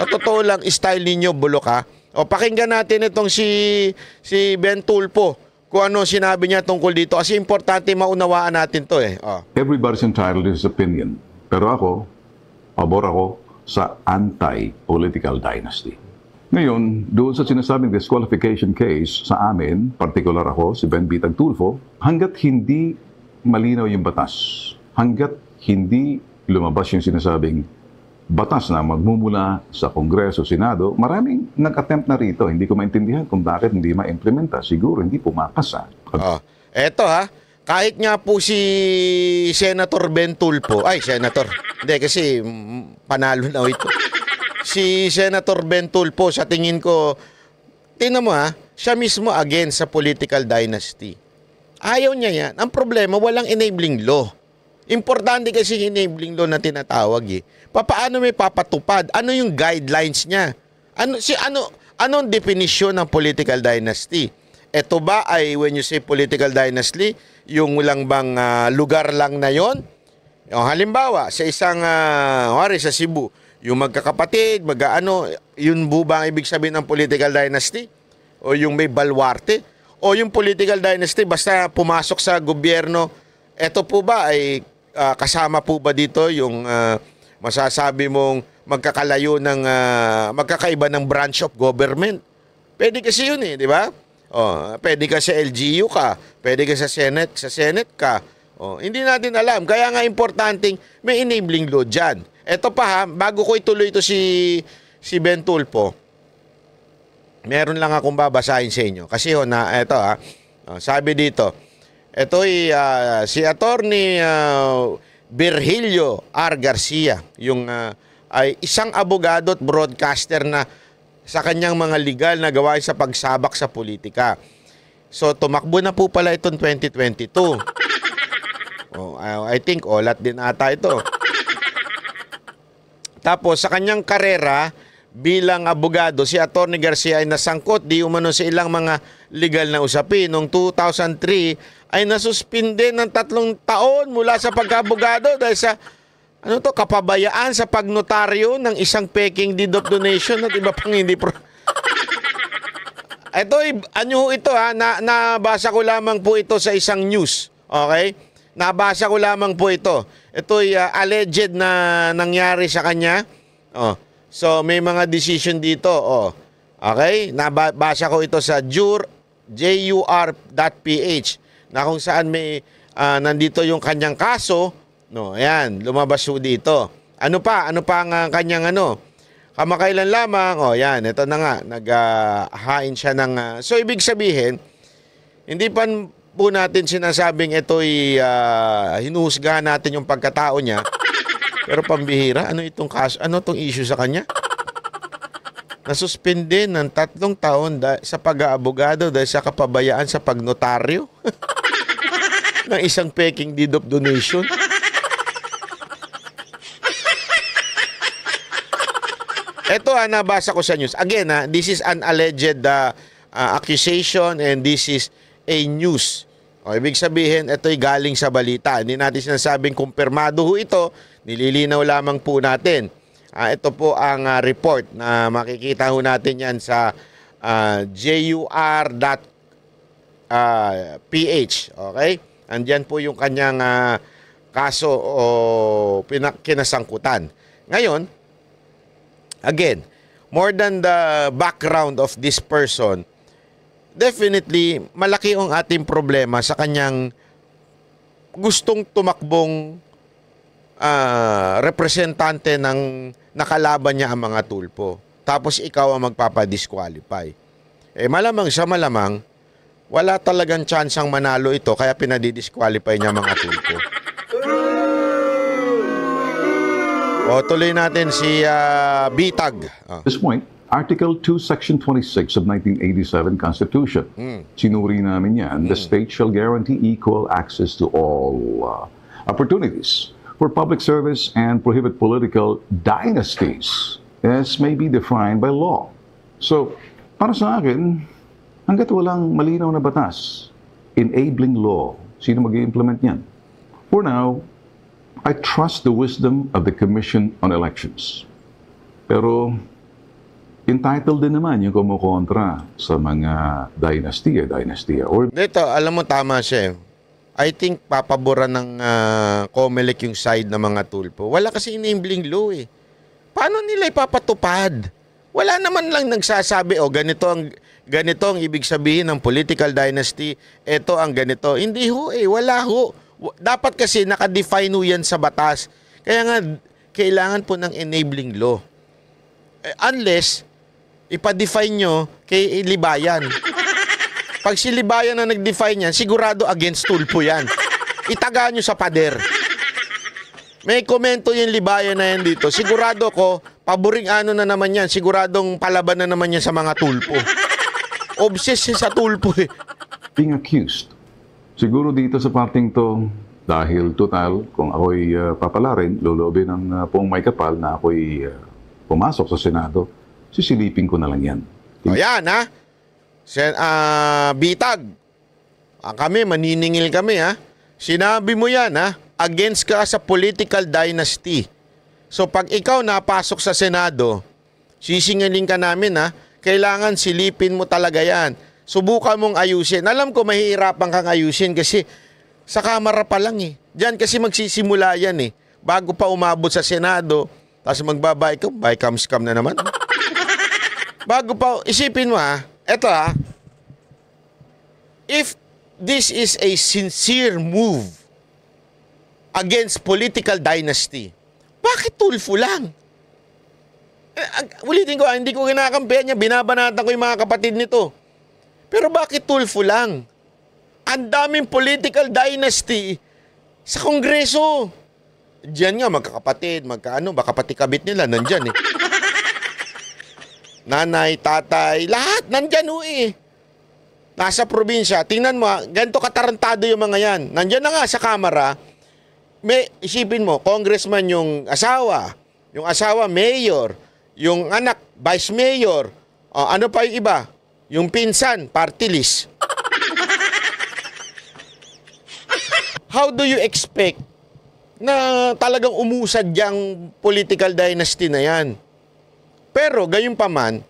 Sa totoo lang, style ninyo, bulok ha. O, pakinggan natin itong si Ben Tulfo, kung ano sinabi niya tungkol dito. Kasi importante maunawaan natin to eh. O. Everybody's entitled to his opinion. Pero ako, pabor ako sa anti-political dynasty. Ngayon, doon sa sinasabing disqualification case sa amin, partikular ako, si Ben Bitag Tulfo, hanggat hindi malinaw yung batas, hanggat hindi lumabas yung sinasabing batas na magmumula sa Kongreso, Senado, maraming nag-attempt na rito. Hindi ko maintindihan kung bakit hindi ma-implementa. Siguro hindi pumapasa. Eto ha, kahit nga po si Senator Ben Tulfo, ay Senator, hindi kasi panalo na ito. Si Senator Ben Tulfo, sa tingin ko, tingnan mo ha, siya mismo against sa political dynasty. Ayaw niya yan. Ang problema, walang enabling law. Importante kasi enabling law na tinatawag eh. Paano may papatupad? Ano yung guidelines niya? Anong definition ng political dynasty? Ito ba ay, when you say political dynasty, yung lang bang lugar lang na yon? Halimbawa, sa isang, sa Cebu, yung magkakapatid, yun ba ang ibig sabihin ng political dynasty? O yung may balwarte? O yung political dynasty, basta pumasok sa gobyerno, eto po ba ay kasama po ba dito yung masasabi mong magkakalayo ng, magkakaiba ng branch of government? Pwede kasi yun eh, di ba? Pwede ka sa LGU ka, pwede ka sa Senate ka. Hindi natin alam. Kaya nga importanteng may enabling law dyan. Ito pa ha, bago ko ituloy ito si Ben Tulfo, meron lang akong babasahin sa inyo. Kasi ito ha, sabi dito, ito si Attorney Virgilio R. Garcia, yung ay isang abogado at broadcaster na sa kanyang mga legal na gawain sa pagsabak sa politika. So tumakbo na po pala itong 2022. I think olat din ata ito. Tapos sa kanyang karera bilang abogado, si Attorney Garcia ay nasangkot di umano sa ilang mga legal na usapin. Noong 2003 ay nasuspinde ng 3 taon mula sa pagkabogado dahil sa kapabayaan sa pagnotaryo ng isang peking deed of donation at iba pang hindi ito ha, nabasa ko lamang po ito sa isang news. Okay? Nabasa ko lamang po ito. Ito'y alleged na nangyari sa kanya. So may mga decision dito. Okay? Nabasa ko ito sa jur.ph na kung saan may nandito yung kanyang kaso. Ayan, lumabas po dito. Ano pa ang kanyang kamakailan lamang. Yan, ito na nga. Naghahain siya ng... so ibig sabihin, hindi pa po natin sinasabing ito'y hinuhusgahan natin yung pagkatao niya. Pero pambihira, ano itong kaso? Ano itong issue sa kanya? Nasuspinde ng 3 taon sa pag-aabogado dahil sa kapabayaan sa pagnotaryo ng isang peking deed of donation. Ito nabasa ko sa news. Again, this is an alleged accusation and this is a news. Ibig sabihin, ito'y galing sa balita. Hindi natin sinasabing kumpirmado ho ito. Nililinaw lamang po natin. Ito po ang report na makikita ho natin yan sa jur.ph. Okay? Andyan po yung kanyang kaso o kinasangkutan. Ngayon, again, more than the background of this person, definitely, malaki ang ating problema sa kanyang gustong tumakbong representante ng nakalaban niya ang mga Tulfo. Tapos ikaw ang magpapadisqualify. Malamang sa malamang, wala talagang tsansang manalo ito kaya pinadidisqualify niya mga Tulfo. Tuloy natin si Bitag. At this point, Article 2, Section 26 of 1987 Constitution. Sinuri namin yan. The state shall guarantee equal access to all opportunities for public service and prohibit political dynasties as may be defined by law. So, para sa akin, hanggat walang malinaw na batas, enabling law, sino mag-i-implement yan? For now, I trust the wisdom of the Commission on Elections. Pero entitled din naman yung kumukontra sa mga dynasty. Or Dito, alam mo, tama siya. I think papaboran ng COMELEC yung side ng mga tulpo. Wala kasi enabling law eh. Paano nila ipapatupad? Wala naman lang nagsasabi, ganito ang ibig sabihin ng political dynasty, ito ang ganito. Hindi ho eh, wala ho. Dapat kasi nakadefine ho yan sa batas. Kaya nga, kailangan po ng enabling law. Unless, ipa-define nyo kay Libayan. Pag si Libayan na nag-define yan, sigurado against tulpo yan. Itaga nyo sa pader. May komento yung Libayan na yan dito. Sigurado ko, paboring ano na naman yan. Siguradong palaban na naman yan sa mga tulpo. Obsessed sa tulpo eh. being accused. Siguro dito sa parting to, dahil total, kung ako'y papalarin, lulobin ng pong may kapal na ako'y pumasok sa Senado, sisilipin ko na lang yan. O yan ha. Bitag. Kami, maniningil kami ha. Sinabi mo yan ha. Against ka sa political dynasty. So pag ikaw napasok sa Senado, sisingaling ka namin ha. Kailangan silipin mo talaga yan. Subukan mong ayusin. Alam ko mahihirapan kang ayusin kasi sa Kamara pa lang eh. Diyan kasi magsisimula yan eh. Bago pa umabot sa Senado, tapos magbabay ka, scam na naman. Bago pa, isipin mo ha, eto ha, if this is a sincere move against political dynasty, bakit tulfo lang? Ulitin ko, hindi ko kinakampihan niya, binabanatan ko yung mga kapatid nito. Pero bakit tulfo lang? Ang daming political dynasty sa Kongreso. Diyan nga, magkakapatid, baka pati kabit nila, nandyan eh. Nanay, tatay, lahat, nandyan ho eh. Nasa probinsya, tingnan mo, ganito katarantado yung mga yan. Nandyan na nga sa Kamara, isipin mo, congressman yung asawa, mayor, yung anak, vice mayor, ano pa yung iba? Yung pinsan, party list. How do you expect na talagang umusad yung political dynasty na yan? Pero gayon pa man,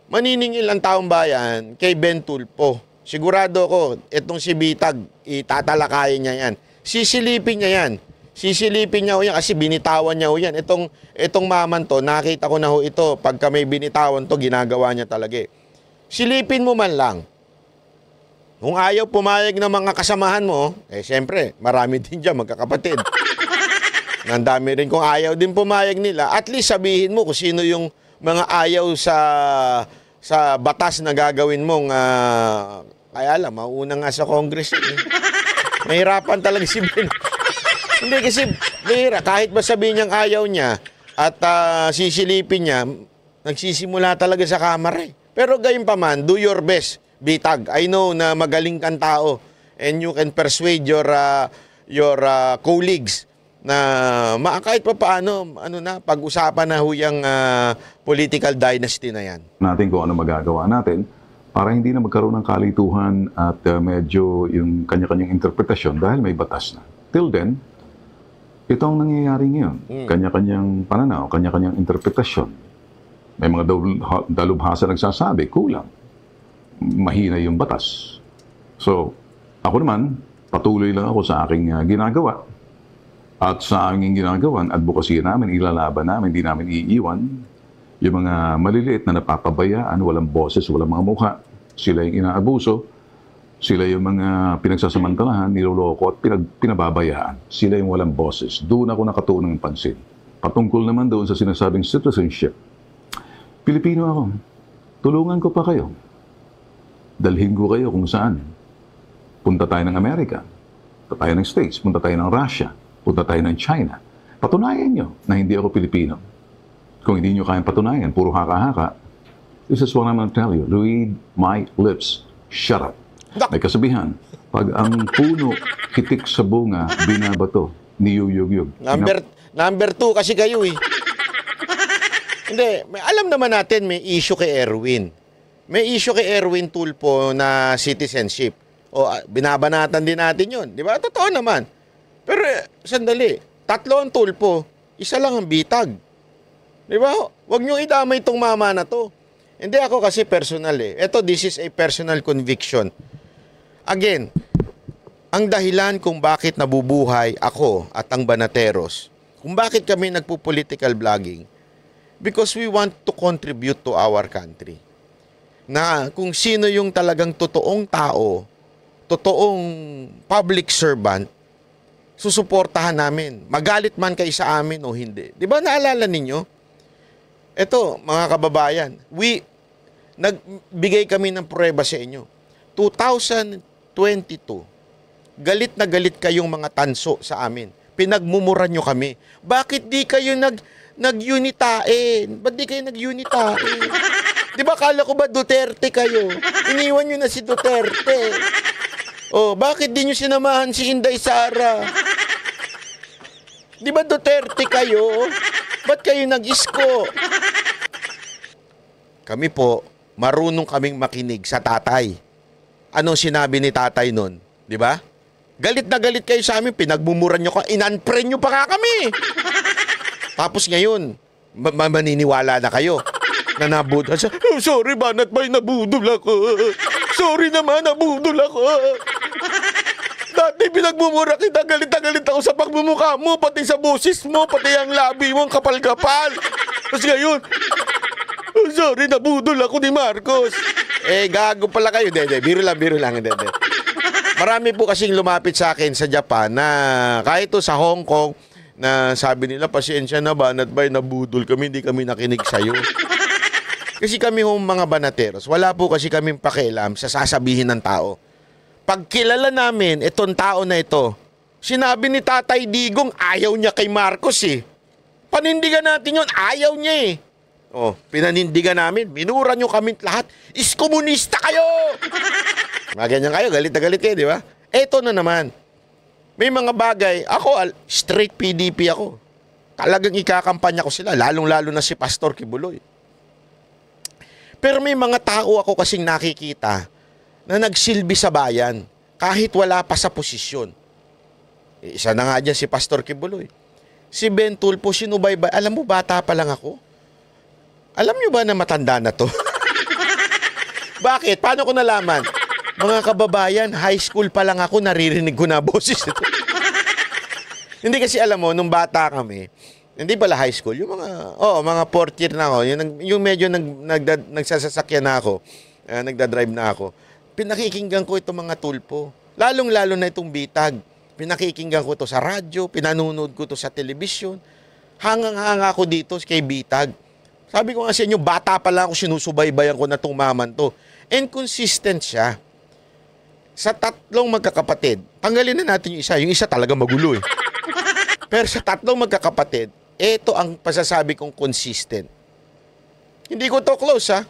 maniningil ang taong bayan kay Ben Tulfo. Sigurado ko, itong si Bitag, itatalakayin niya yan. Sisilipin niya yan. Sisilipin niya ho yan kasi binitawan niya ho yan. Itong maman to, nakita ko na ho ito. Pagka may binitawan to, ginagawa niya talaga eh. Silipin mo man lang. Kung ayaw pumayag ng mga kasamahan mo, siyempre, marami din dyan, magkakapatid. Nandami rin kung ayaw din pumayag nila. At least sabihin mo kung sino yung mga ayaw sa batas na gagawin mong kaya lang, mauna nga sa Congress. Mahirapan talaga si Ben. Hindi kasi, kahit ba sabihin niyang ayaw niya at sisilipin niya, nagsisimula talaga sa Kamara eh. Pero gayon pa man, do your best, Bitag. I know na magaling kang tao and you can persuade your colleagues na kahit pa paano, pag-usapan na huyang political dynasty na yan. Natin kung ano magagawa natin para hindi na magkaroon ng kalituhan at medyo yung kanya-kanyang interpretasyon dahil may batas na. Till then, ito ang nangyayari ngayon. Kanya-kanyang pananaw, kanya-kanyang interpretasyon. May mga dalubhasa nagsasabi, kulang. Mahina yung batas. So, ako naman, patuloy lang ako sa aking ginagawa. At sa aking ginagawan, advocacy namin, ilalaban namin, hindi namin iiwan. Yung mga maliliit na napapabayaan, walang boses, walang mga mukha. Sila yung inaabuso. Sila yung mga pinagsasamantalahan, niloloko at pinababayaan. Sila yung walang boses. Doon ako nakatuon ng pansin. Patungkol naman doon sa sinasabing citizenship. Pilipino ako. Tulungan ko pa kayo. Dalhin ko kayo kung saan. Punta tayo ng Amerika. Punta tayo ng States. Punta tayo ng Russia. Punta tayo ng China. Patunayan nyo na hindi ako Pilipino. Kung hindi nyo kayang patunayan, puro haka-haka, this is what I'm going to tell you. Read my lips. Shut up. May kasabihan, pag ang puno kitik sa bunga, binabato, niyuyugyug. Number 2 kasi kayo eh. Hindi, alam naman natin may issue kay Erwin. May issue kay Erwin Tulfo na citizenship. O binabanatan din natin yun. Di ba? Totoo naman. Pero sandali, 3 ang Tulfo, 1 lang ang Bitag. Di ba? Huwag nyo idamay itong mama na to. Hindi ako kasi personal eh. Ito, this is a personal conviction. Again, ang dahilan kung bakit nabubuhay ako at ang Banateros, kung bakit kami nagpo-political vlogging, because we want to contribute to our country. Na kung sino yung talagang totoong tao, totoong public servant, susuportahan namin. Magalit man kayo sa amin o hindi. Di ba naalala ninyo? Ito, mga kababayan, nagbigay kami ng pruweba sa inyo. 2022, galit na galit kayong mga tanso sa amin. Pinagmumura nyo kami. Bakit di kayo nag-unitae? Ba't di kayo nag-unitae? Di ba kala ko ba Duterte kayo? Iniwan nyo na si Duterte. Oh, bakit di nyo sinamahan si Inday Sara? Di ba Duterte kayo? Ba't kayo nag-isko? Kami po, marunong kaming makinig sa tatay. Anong sinabi ni tatay nun? Di ba? Galit na galit kayo sa amin, pinagmumuran nyo ka, in-unfriend nyo pa nga kami. Tapos ngayon, maniniwala na kayo na nabudol. Oh, sorry, Banat Bay, nabudol ako. Sorry naman, nabudol ako. Dati pinagmumura kita, galit na galit ako sa pagmumukha mo, pati sa boses mo, pati ang labi mo, ang kapal-kapal. Tapos ngayon, oh, sorry, nabudol ako ni Marcos. Gago pala kayo. Hindi, biro lang. Hindi. Marami po kasing lumapit sa akin sa Japan na kahit to sa Hong Kong na sabi nila, pasensya na Banat Bay, nabudol kami, hindi kami nakinig sa'yo. Kasi kami mga Banateros, wala po kasi kaming pakialam sa sasabihin ng tao. Pag kilala namin itong tao na ito, sinabi ni Tatay Digong, ayaw niya kay Marcos eh. Panindigan natin yun, ayaw niya eh. Oh, pinanindigan namin, minura nyo kami lahat, iskomunista kayo! Mga ganyan kayo, galit na galit kayo, di ba? Eto na naman, may mga bagay, ako, straight PDP ako. Talagang ikakampanya ko sila, lalong-lalo na si Pastor Kibuloy. Pero may mga tao ako kasing nakikita na nagsilbi sa bayan kahit wala pa sa posisyon. Isa na nga dyan si Pastor Kibuloy. Si Ben Tulfo, sinubaybay. Alam mo, bata pa lang ako. Alam nyo ba na matanda na to? Bakit? Paano ko nalaman? Mga kababayan, high school pa lang ako, naririnig ko na boses ito. Hindi kasi alam mo, nung bata kami, hindi pala high school, yung mga fourth year na ako, yung medyo nagsasasakyan na ako, nagdadrive na ako, pinakikinggan ko itong mga Tulfo. Lalong-lalo na itong bitag. Pinakikinggan ko ito sa radyo, pinanunod ko ito sa telebisyon. Hangang-hanga ako dito kay bitag. Sabi ko nga sa inyo, bata pa lang ako, sinusubaybayan ko na itong maman to. And consistent siya. Sa tatlong magkakapatid, tanggalin na natin yung isa. Yung isa talaga magulo eh. Pero sa tatlong magkakapatid, ito ang pasasabi kong consistent. Hindi ko to close ha?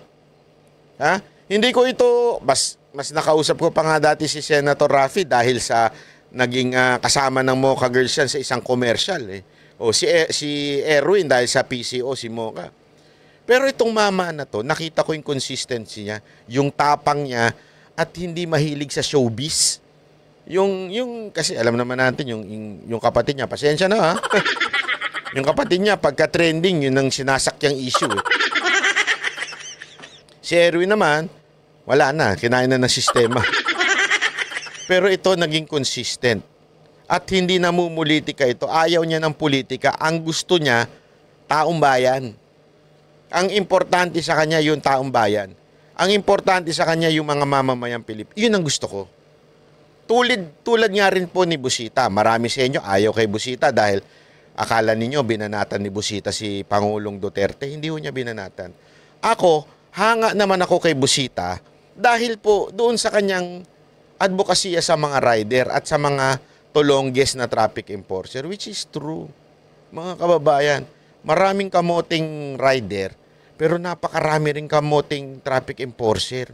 Hindi ko ito, mas nakausap ko pa nga dati si Senator Raffy dahil sa naging kasama ng Mocha Girls yan sa isang commercial eh. O si Erwin dahil sa PCO si Mocha. Pero itong mama na to, nakita ko yung consistency niya, yung tapang niya, at hindi mahilig sa showbiz. Yung kasi alam naman natin yung kapatid niya, pasensya na ha. Yung kapatid niya pagka-trending, yun ang sinasakyang issue eh. Si Erwin naman, wala na, kinain na ng sistema. Pero ito naging consistent. At hindi namumulitika ito. Ayaw niya ng politika. Ang gusto niya, taong bayan. Ang importante sa kanya yung taong bayan. Ang importante sa kanya yung mga mamamayang Pilipino. Yun ang gusto ko. Tulad nga rin po ni Busita. Marami sa inyo ayaw kay Busita dahil akala ninyo binanatan ni Busita si Pangulong Duterte. Hindi ho niya binanatan. Ako, hanga naman ako kay Busita dahil po doon sa kanyang advokasya sa mga rider at sa mga tulongges na traffic enforcer, which is true. Mga kababayan, maraming kamoting rider, pero napakarami rin kamoting traffic enforcer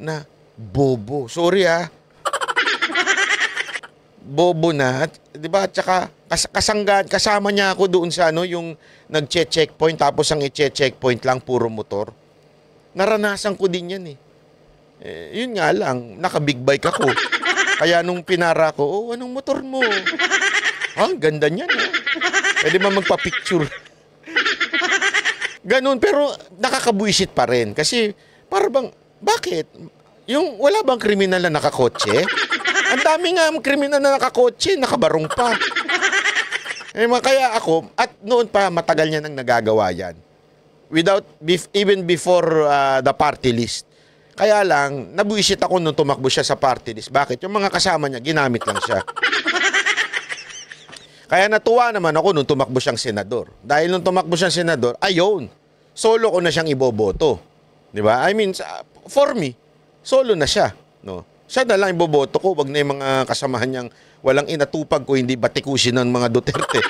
na bobo. Sorry bobo na. Di ba? At saka kasama niya ako doon sa yung nag-checkpoint tapos ang i-checkpoint lang puro motor. Naranasan ko din yan eh. Yun nga lang, naka-big bike ako. Kaya nung pinara ko, anong motor mo? Ang ganda niyan. Pwede ba magpa-picture? Ganun, pero nakakabuisit pa rin. Kasi, parang, bakit? Yung wala bang kriminal na nakakotse? Ang dami nga kriminal na nakakotse, nakabarong pa. Kaya ako, at noon pa, matagal niya nang nagagawa yan. Even before the party list. Kaya lang, nabuisit ako nung tumakbo siya sa party list. Bakit? Yung mga kasama niya, ginamit lang siya. Kaya natuwa naman ako nung tumakbo siyang senador. Dahil nung tumakbo siyang senador, ayun, solo ko na siyang iboboto. Di ba? I mean, for me, solo na siya. No? Siya na lang iboboto ko, wag na yung mga kasamahan niyang walang inatupag ko, hindi batikusin ng mga Duterte.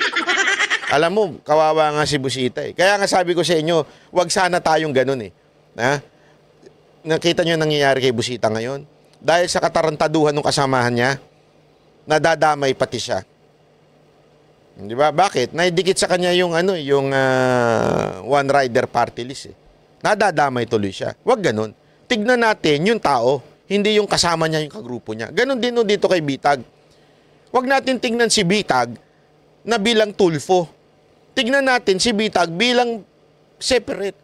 Alam mo, kawawa nga si Busita eh. Kaya nga sabi ko sa inyo, wag sana tayong ganun eh. Ha? Nakita niyo nangyayari kay Busita ngayon? Dahil sa katarantaduhan ng kasamahan niya, nadadamay pati siya. Di ba? Bakit? Naidikit sa kanya yung one rider party list eh. Nadadamay tuloy siya. Wag ganun. Tignan natin yung tao, hindi yung kasama niya, yung kagrupo niya. Ganun din dito kay Bitag. Wag natin tignan si Bitag na bilang tulfo. Tignan natin si Bitag bilang separate.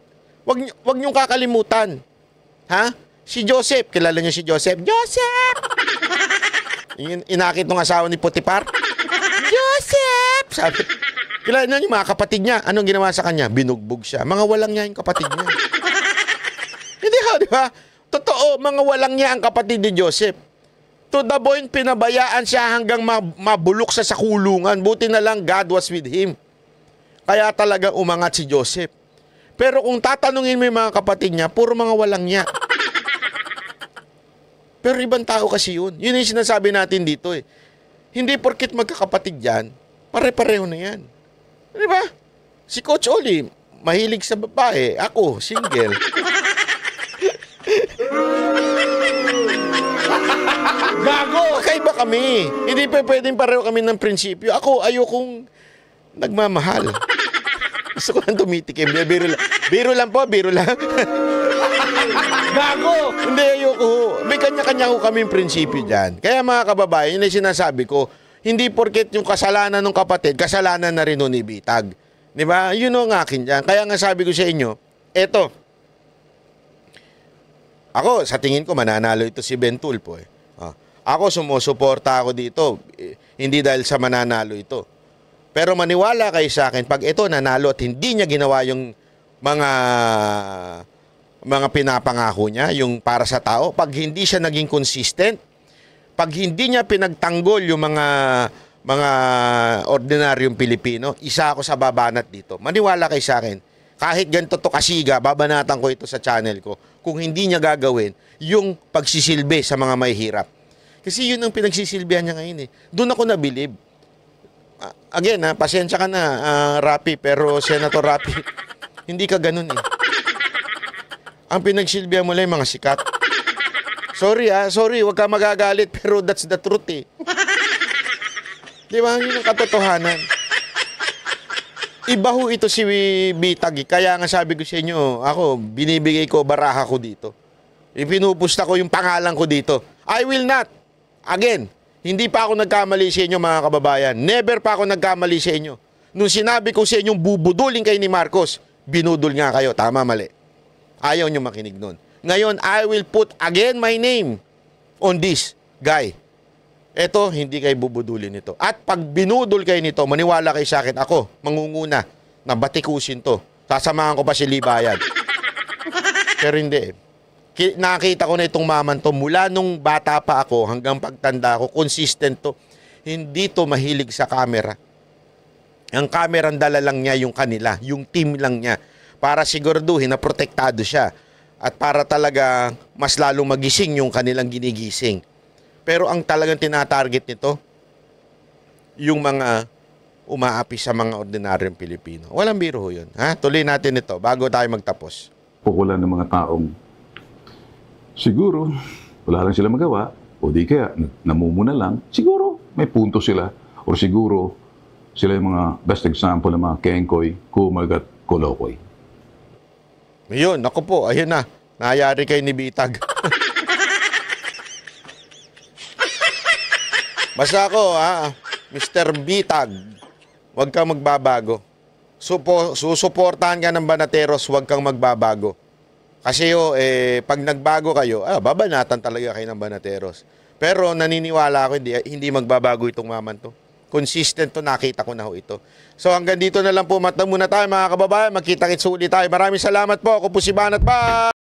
Wag niyong kakalimutan. Ha? Si Joseph, kilala niyo si Joseph? Joseph! Inakit ng asawa ni Potiphar. Joseph! Sabi, kilala niyo mga kapatid niya. Anong ginawa sa kanya? Binugbog siya. Mga walang niya yung kapatid niya. Hindi ha, di ba? Totoo, mga walang niya ang kapatid ni Joseph. To the point, pinabayaan siya hanggang mabulok sa kulungan. Buti na lang God was with him. Kaya talaga umangat si Joseph. Pero kung tatanungin mo yung mga kapatid niya, puro mga walang niya. Pero ibang tao kasi yun. Yun yung sinasabi natin dito eh. Hindi porkit magkakapatid yan, pare-pareho na yan. Di ba? Si Coach Oli, mahilig sa babae. Ako, single. Gago! Kakaiba kami. Hindi pa pwedeng pareho kami ng prinsipyo. Ako, ayokong nagmamahal. Gusto ko lang tumitikim. Biro lang po, biro lang. Gago! Hindi, ayoko. May kanya-kanya ko kaming prinsipyo dyan. Kaya mga kababayan, yun ay sinasabi ko, hindi porket yung kasalanan ng kapatid, kasalanan na rin ni Bitag. Di ba? Yun ang akin dyan. Kaya nga sabi ko sa inyo, eto, ako, sa tingin ko, mananalo ito si Ben Tulfo eh. Ako, sumusuporta ako dito. Hindi dahil sa mananalo ito. Pero maniwala kayo sa akin, pag ito nanalo at hindi niya ginawa yung mga pinapangako niya, yung para sa tao, pag hindi siya naging consistent, pag hindi niya pinagtanggol yung mga ordinaryong Pilipino, isa ako sa babanat dito. Maniwala kayo sa akin. Kahit ganito to kasiga, babanatan ko ito sa channel ko kung hindi niya gagawin yung pagsisilbi sa mga mahihirap. Kasi yun ang pinagsisilbihan niya ngayon eh. Doon ako nabilib. Again, pasensya ka na, Rapi, pero Senator Rapi, hindi ka ganun eh. Ang pinagsilbihan mo lang yung mga sikat. Sorry, wag ka magagalit, pero that's the truth eh. Di ba? Yun ang katotohanan. Iba ho ito si Bitag. Kaya nga sabi ko sa inyo, ako, binibigay ko baraha ko dito. Ipinupusta ko yung pangalan ko dito. I will not. Again, hindi pa ako nagkamali sa inyo mga kababayan. Never pa ako nagkamali sa inyo. Nung sinabi ko sa inyong bubudulin kayo ni Marcos, binudol nga kayo. Tama, mali. Ayaw nyo makinig nun. Ngayon, I will put again my name on this guy. Eto, hindi kayo bubudulin ito. At pag binudol kayo nito, maniwala kayo sa akin, ako, mangunguna, na batikusin to. Sasamahan ko pa si Libayan. Pero hindi. Nakita ko na itong maman to, mula nung bata pa ako, hanggang pagtanda ko, consistent to. Hindi to mahilig sa camera. Ang camera, ang dala lang niya yung kanila, yung team lang niya. Para siguraduhin na protektado siya. At para talaga mas lalong magising yung kanilang ginigising. Pero ang talagang tinatarget nito, yung mga umaapi sa mga ordinaryong Pilipino. Walang biro ho yun. Ha? Tuloy natin ito bago tayo magtapos. Pukulan ng mga taong siguro wala lang sila magawa o di kaya namumuna lang. Siguro may punto sila o siguro sila yung mga best example ng mga kengkoy, kumagat, kolokoy. Ayun, ako po, ayun na. Nayari kay ni Bitag. Basta ako, Mr. Bitag, huwag ka magbabago. susuportahan ka ng Banateros, huwag kang magbabago. Kasi pag nagbago kayo, babanatan talaga kayo ng Banateros. Pero naniniwala ako, hindi magbabago itong maman to. Consistent to, nakita ko na ho ito. So hanggang dito na lang po, muna tayo mga kababayan. Magkita-kits ulit tayo. Maraming salamat po. Ako po si Banat. Bye!